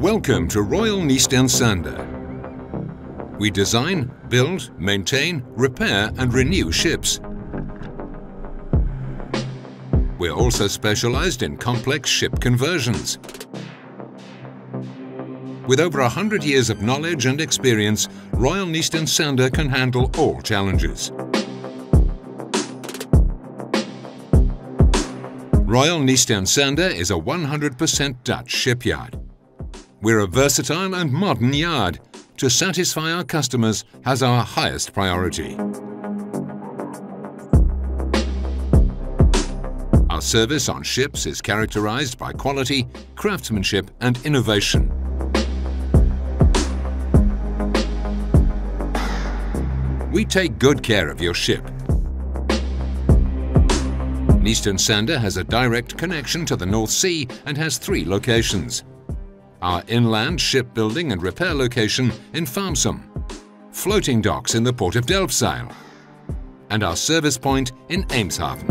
Welcome to Royal Niestern Sander. We design, build, maintain, repair and renew ships. We're also specialized in complex ship conversions. With over 100 years of knowledge and experience, Royal Niestern Sander can handle all challenges. Royal Niestern Sander is a 100% Dutch shipyard. We're a versatile and modern yard. To satisfy our customers has our highest priority. Our service on ships is characterized by quality, craftsmanship and innovation. We take good care of your ship. Niestern Sander has a direct connection to the North Sea and has 3 locations. Our inland shipbuilding and repair location in Farmsum, floating docks in the port of Delfzijl, and our service point in Eemshaven.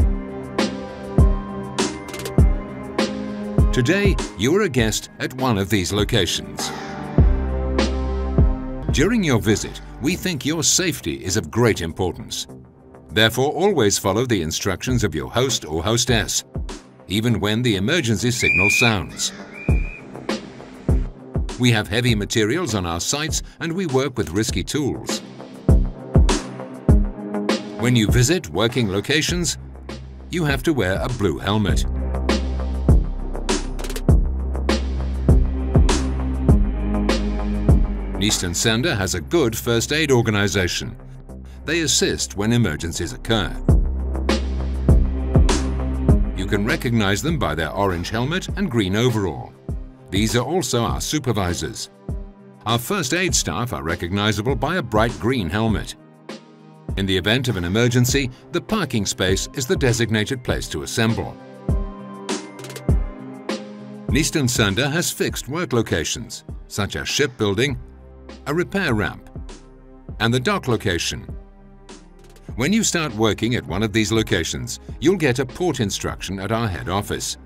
Today, you are a guest at one of these locations. During your visit, we think your safety is of great importance. Therefore, always follow the instructions of your host or hostess, even when the emergency signal sounds. We have heavy materials on our sites and we work with risky tools. When you visit working locations, you have to wear a blue helmet. Niestern Sander has a good first aid organization. They assist when emergencies occur. You can recognize them by their orange helmet and green overall. These are also our supervisors. Our first aid staff are recognizable by a bright green helmet. In the event of an emergency, the parking space is the designated place to assemble. Niestern Sander has fixed work locations, such as shipbuilding, a repair ramp, and the dock location. When you start working at one of these locations, you'll get a port instruction at our head office.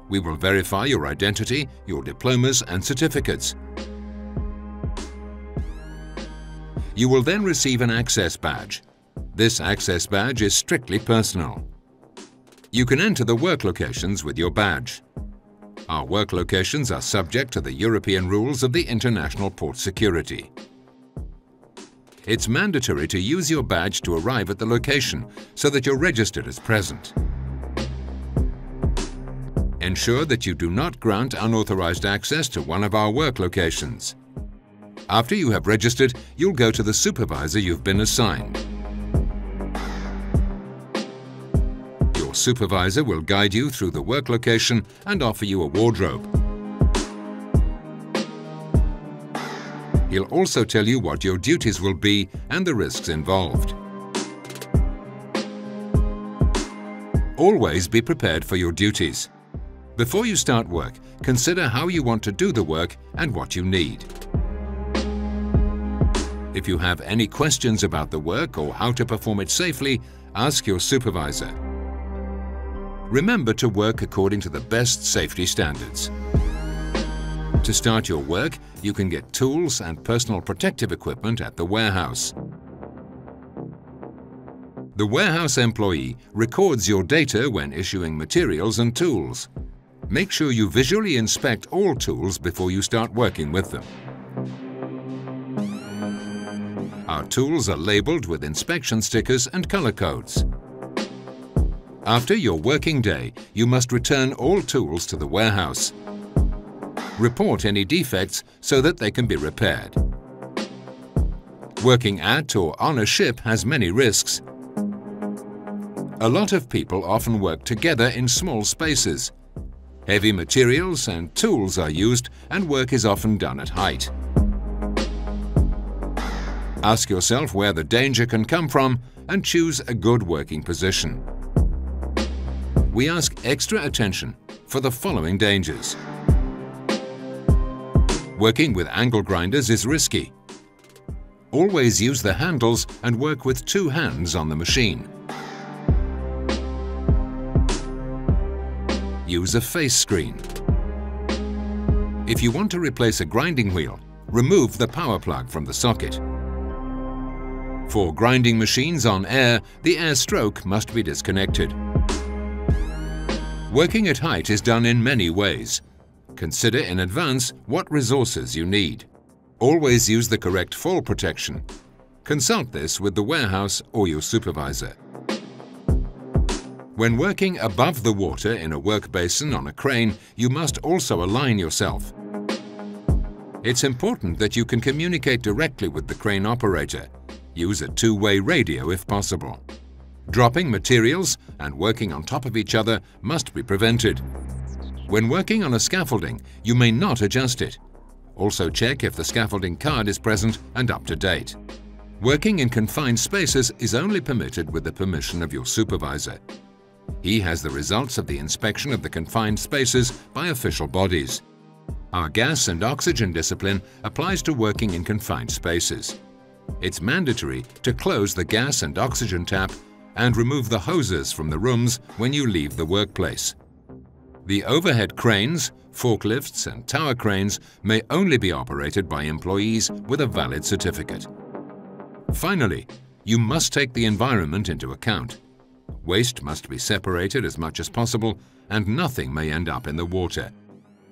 We will verify your identity, your diplomas and certificates. You will then receive an access badge. This access badge is strictly personal. You can enter the work locations with your badge. Our work locations are subject to the European rules of the International Port Security. It's mandatory to use your badge to arrive at the location so that you're registered as present. Ensure that you do not grant unauthorized access to one of our work locations. After you have registered, you'll go to the supervisor you've been assigned. Your supervisor will guide you through the work location and offer you a wardrobe. He'll also tell you what your duties will be and the risks involved. Always be prepared for your duties. Before you start work, consider how you want to do the work and what you need. If you have any questions about the work or how to perform it safely, ask your supervisor. Remember to work according to the best safety standards. To start your work, you can get tools and personal protective equipment at the warehouse. The warehouse employee records your data when issuing materials and tools. Make sure you visually inspect all tools before you start working with them. Our tools are labeled with inspection stickers and color codes. After your working day, you must return all tools to the warehouse. Report any defects so that they can be repaired. Working at or on a ship has many risks. A lot of people often work together in small spaces. Heavy materials and tools are used and work is often done at height. Ask yourself where the danger can come from and choose a good working position. We ask extra attention for the following dangers. Working with angle grinders is risky. Always use the handles and work with 2 hands on the machine. Use a face screen. If you want to replace a grinding wheel, remove the power plug from the socket. For grinding machines on air, the air stroke must be disconnected. Working at height is done in many ways. Consider in advance what resources you need. Always use the correct fall protection. Consult this with the warehouse or your supervisor. When working above the water in a work basin on a crane, you must also align yourself. It's important that you can communicate directly with the crane operator. Use a two-way radio if possible. Dropping materials and working on top of each other must be prevented. When working on a scaffolding, you may not adjust it. Also check if the scaffolding card is present and up to date. Working in confined spaces is only permitted with the permission of your supervisor. He has the results of the inspection of the confined spaces by official bodies. Our gas and oxygen discipline applies to working in confined spaces. It's mandatory to close the gas and oxygen tap and remove the hoses from the rooms when you leave the workplace. The overhead cranes, forklifts and tower cranes may only be operated by employees with a valid certificate. Finally, you must take the environment into account. Waste must be separated as much as possible and nothing may end up in the water.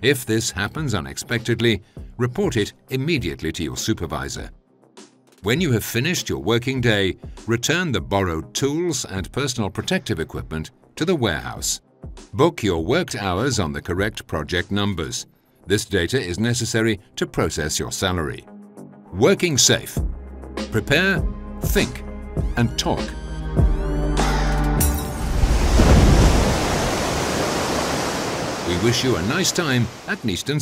If this happens unexpectedly, report it immediately to your supervisor. When you have finished your working day, return the borrowed tools and personal protective equipment to the warehouse. Book your worked hours on the correct project numbers. This data is necessary to process your salary. Working safe. Prepare, think, and talk. We wish you a nice time at Niestern.